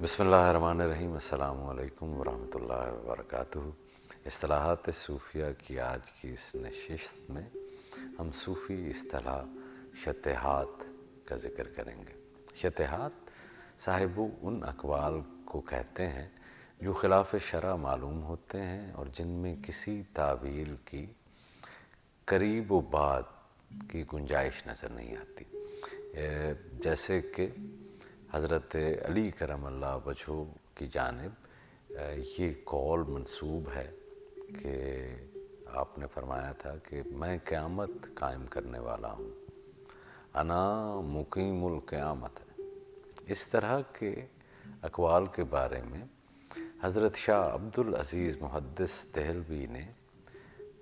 بسم اللہ الرحمن الرحیم۔ السلام علیکم ورحمۃ اللہ وبرکاتہ۔ اصطلاحات صوفیہ کی آج کی اس نشست میں ہم صوفی اصطلاح شطحات کا ذکر کریں گے۔ شطحات صاحب ان اقوال کو کہتے ہیں جو خلاف شرع معلوم ہوتے ہیں اور جن میں کسی تعویل کی قریب و بعد کی گنجائش نظر نہیں آتی، جیسے کہ حضرت علی کرم اللہ وجہہ کی جانب یہ قول منسوب ہے کہ آپ نے فرمایا تھا کہ میں قیامت قائم کرنے والا ہوں، انا مقیم القیامت۔ اس طرح کے اقوال کے بارے میں حضرت شاہ عبدالعزیز محدث دہلوی نے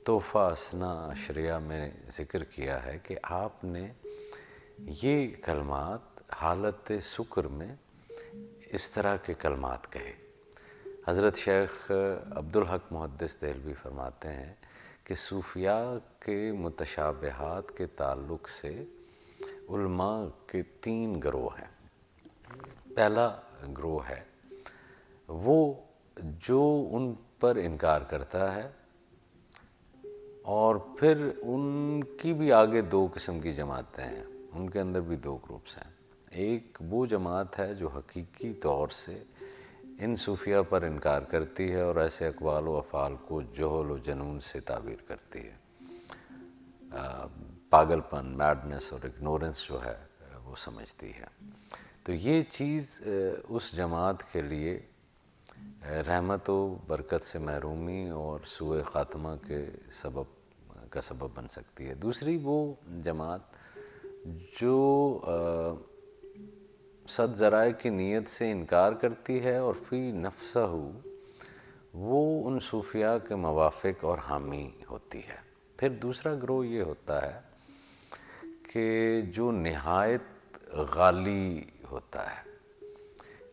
تحفہ اثنا عشریہ میں ذکر کیا ہے کہ آپ نے یہ کلمات حالت سکر میں اس طرح کے کلمات کہے۔ حضرت شیخ عبدالحق محدث دہلوی فرماتے ہیں کہ صوفیاء کے متشابہات کے تعلق سے علماء کے 3 گروہ ہیں۔ پہلا گروہ ہے وہ جو ان پر انکار کرتا ہے، اور پھر ان کی بھی آگے 2 قسم کی جماعتیں ہیں، ان کے اندر بھی 2 گروپس ہیں۔ ایک وہ جماعت ہے جو حقیقی طور سے ان صوفیہ پر انکار کرتی ہے اور ایسے اقوال و افعال کو جہل و جنون سے تعبیر کرتی ہے، پاگل پن، میڈنس اور اگنورنس جو ہے وہ سمجھتی ہے۔ تو یہ چیز اس جماعت کے لیے رحمت و برکت سے محرومی اور سوء خاتمہ کے سبب بن سکتی ہے۔ دوسری وہ جماعت جو صد ذرائع کی نیت سے انکار کرتی ہے اور فی نفسہ وہ ان صوفیاء کے موافق اور حامی ہوتی ہے۔ پھر دوسرا گروہ یہ ہوتا ہے کہ جو نہایت غالی ہوتا ہے،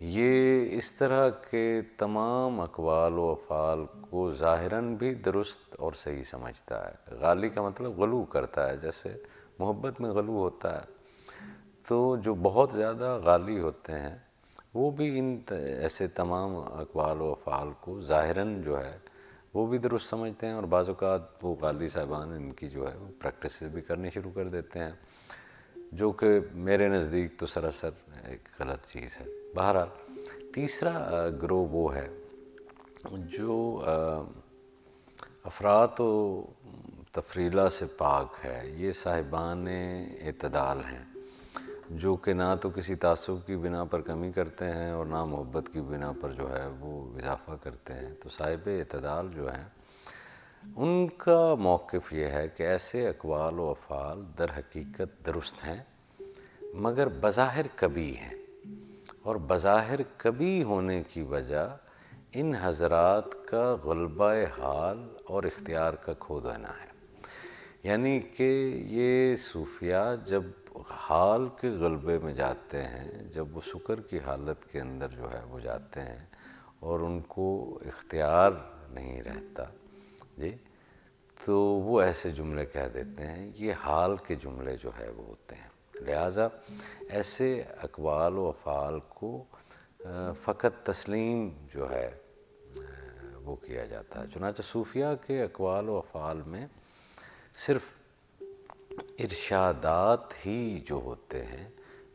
یہ اس طرح کے تمام اقوال و افعال کو ظاہراً بھی درست اور صحیح سمجھتا ہے۔ غالی کا مطلب غلو کرتا ہے، جیسے محبت میں غلو ہوتا ہے، تو جو بہت زیادہ غالی ہوتے ہیں وہ بھی ان ایسے تمام اقوال و افعال کو ظاہراً جو ہے وہ بھی درست سمجھتے ہیں، اور بعض اوقات وہ غالی صاحبان ان کی جو ہے وہ پریکٹسز بھی کرنی شروع کر دیتے ہیں، جو کہ میرے نزدیک تو سراسر ایک غلط چیز ہے۔ بہرحال تیسرا گروہ وہ ہے جو افراط و تفریلہ سے پاک ہے، یہ صاحبان اعتدال ہیں، جو کہ نہ تو کسی تعصب کی بنا پر کمی کرتے ہیں اور نہ محبت کی بنا پر جو ہے وہ اضافہ کرتے ہیں۔ تو صاحب اعتدال جو ہیں ان کا موقف یہ ہے کہ ایسے اقوال و افعال در حقیقت درست ہیں مگر بظاہر کبھی ہیں، اور بظاہر کبھی ہونے کی وجہ ان حضرات کا غلبہ حال اور اختیار کا کھو دینا ہے۔ یعنی کہ یہ صوفیاء جب حال کے غلبے میں جاتے ہیں، جب وہ سکر کی حالت کے اندر جو ہے وہ جاتے ہیں اور ان کو اختیار نہیں رہتا تو وہ ایسے جملے کہہ دیتے ہیں، یہ حال کے جملے جو ہے وہ ہوتے ہیں۔ لہٰذا ایسے اقوال و افعال کو فقط تسلیم جو ہے وہ کیا جاتا ہے۔ چنانچہ صوفیاء کے اقوال و افعال میں صرف ارشادات ہی جو ہوتے ہیں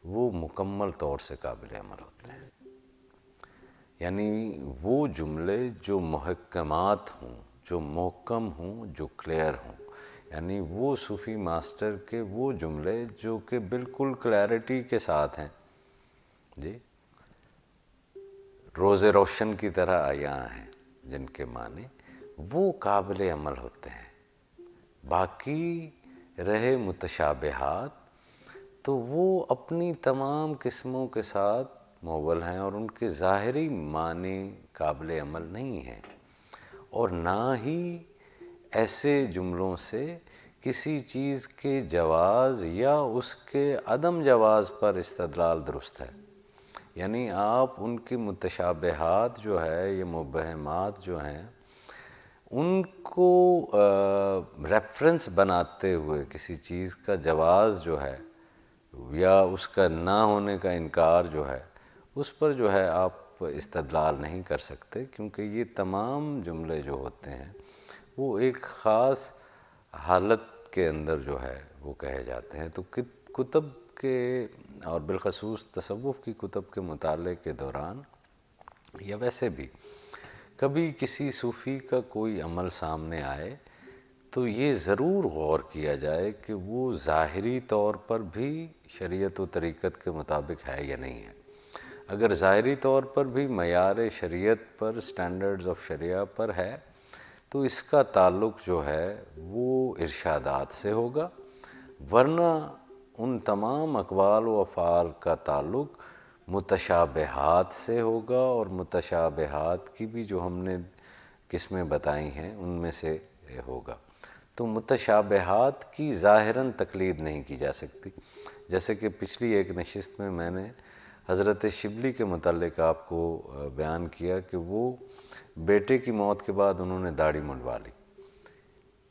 وہ مکمل طور سے قابل عمل ہوتے ہیں، یعنی وہ جملے جو محکمات ہوں، جو محکم ہوں، جو کلیئر ہوں، یعنی وہ صوفی ماسٹر کے وہ جملے جو کہ بالکل کلیئرٹی کے ساتھ ہیں، روز روشن کی طرح عیاں ہیں، جن کے معنی وہ قابل عمل ہوتے ہیں۔ باقی رہے متشابہات تو وہ اپنی تمام قسموں کے ساتھ مول ہیں اور ان کے ظاہری معنی قابل عمل نہیں ہیں، اور نہ ہی ایسے جملوں سے کسی چیز کے جواز یا اس کے عدم جواز پر استدلال درست ہے۔ یعنی آپ ان کی متشابہات جو ہے، یہ مبہمات جو ہیں، ان کو ریفرنس بناتے ہوئے کسی چیز کا جواز جو ہے یا اس کا نہ ہونے کا انکار جو ہے، اس پر جو ہے آپ آپ استدلال نہیں کر سکتے، کیونکہ یہ تمام جملے جو ہوتے ہیں وہ ایک خاص حالت کے اندر جو ہے وہ کہے جاتے ہیں۔ تو کتب کے اور بالخصوص تصوف کی کتب کے مطالعے کے دوران یا ویسے بھی کبھی کسی صوفی کا کوئی عمل سامنے آئے تو یہ ضرور غور کیا جائے کہ وہ ظاہری طور پر بھی شریعت و طریقت کے مطابق ہے یا نہیں ہے۔ اگر ظاہری طور پر بھی معیار شریعت پر، سٹینڈرڈز آف شریعہ پر ہے، تو اس کا تعلق جو ہے وہ ارشادات سے ہوگا، ورنہ ان تمام اقوال و افعال کا تعلق متشابہات سے ہوگا، اور متشابہات کی بھی جو ہم نے قسمیں بتائی ہیں ان میں سے ہوگا۔ تو متشابہات کی ظاہراً تقلید نہیں کی جا سکتی، جیسے کہ پچھلی ایک نشست میں نے حضرت شبلی کے متعلق آپ کو بیان کیا کہ وہ بیٹے کی موت کے بعد انہوں نے داڑھی منڈوا لی۔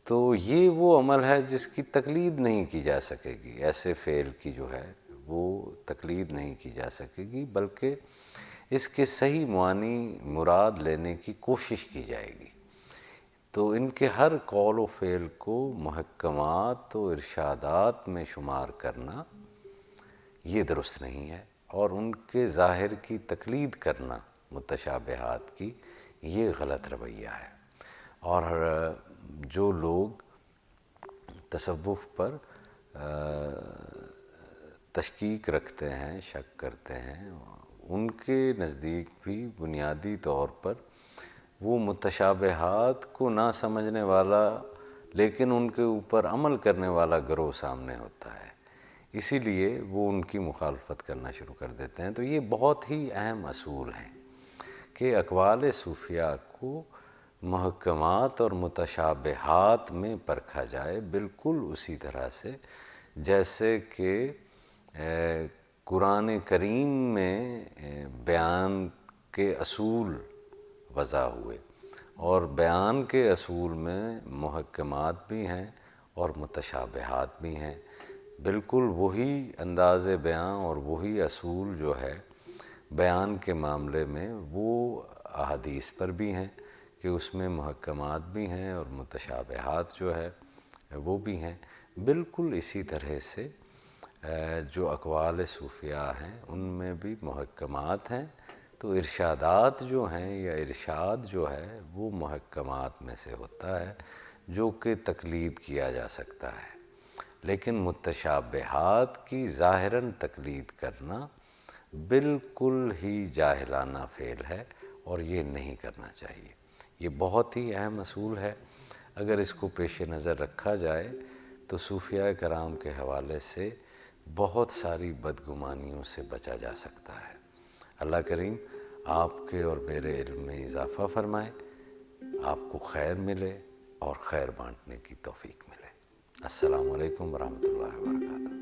تو یہ وہ عمل ہے جس کی تقلید نہیں کی جا سکے گی، ایسے فعل کی جو ہے وہ تقلید نہیں کی جا سکے گی، بلکہ اس کے صحیح معنی مراد لینے کی کوشش کی جائے گی۔ تو ان کے ہر قول و فعل کو محکمات و ارشادات میں شمار کرنا یہ درست نہیں ہے، اور ان کے ظاہر کی تقلید کرنا متشابہات کی یہ غلط رویہ ہے۔ اور جو لوگ تصوف پر تشکیک رکھتے ہیں، شک کرتے ہیں، ان کے نزدیک بھی بنیادی طور پر وہ متشابہات کو نہ سمجھنے والا لیکن ان کے اوپر عمل کرنے والا گروہ سامنے ہوتا ہے، اسی لیے وہ ان کی مخالفت کرنا شروع کر دیتے ہیں۔ تو یہ بہت ہی اہم اصول ہیں کہ اقوال صوفیہ کو محکمات اور متشابہات میں پرکھا جائے، بالکل اسی طرح سے جیسے کہ قرآن کریم میں بیان کے اصول وضع ہوئے، اور بیان کے اصول میں محکمات بھی ہیں اور متشابہات بھی ہیں۔ بالکل وہی انداز بیان اور وہی اصول جو ہے بیان کے معاملے میں وہ احادیث پر بھی ہیں کہ اس میں محکمات بھی ہیں اور متشابہات جو ہے وہ بھی ہیں۔ بالکل اسی طرح سے جو اقوال صوفیہ ہیں ان میں بھی محکمات ہیں، تو ارشادات جو ہیں یا ارشاد جو ہے وہ محکمات میں سے ہوتا ہے جو کہ تقلید کیا جا سکتا ہے، لیکن متشابہات کی ظاہراً تقلید کرنا بالکل ہی جاہلانہ فعل ہے، اور یہ نہیں کرنا چاہیے۔ یہ بہت ہی اہم اصول ہے، اگر اس کو پیش نظر رکھا جائے تو صوفیاء کرام کے حوالے سے بہت ساری بدگمانیوں سے بچا جا سکتا ہے۔ اللہ کریم آپ کے اور میرے علم میں اضافہ فرمائے، آپ کو خیر ملے اور خیر بانٹنے کی توفیق ملے۔ السلام علیکم ورحمۃ اللہ وبرکاتہ۔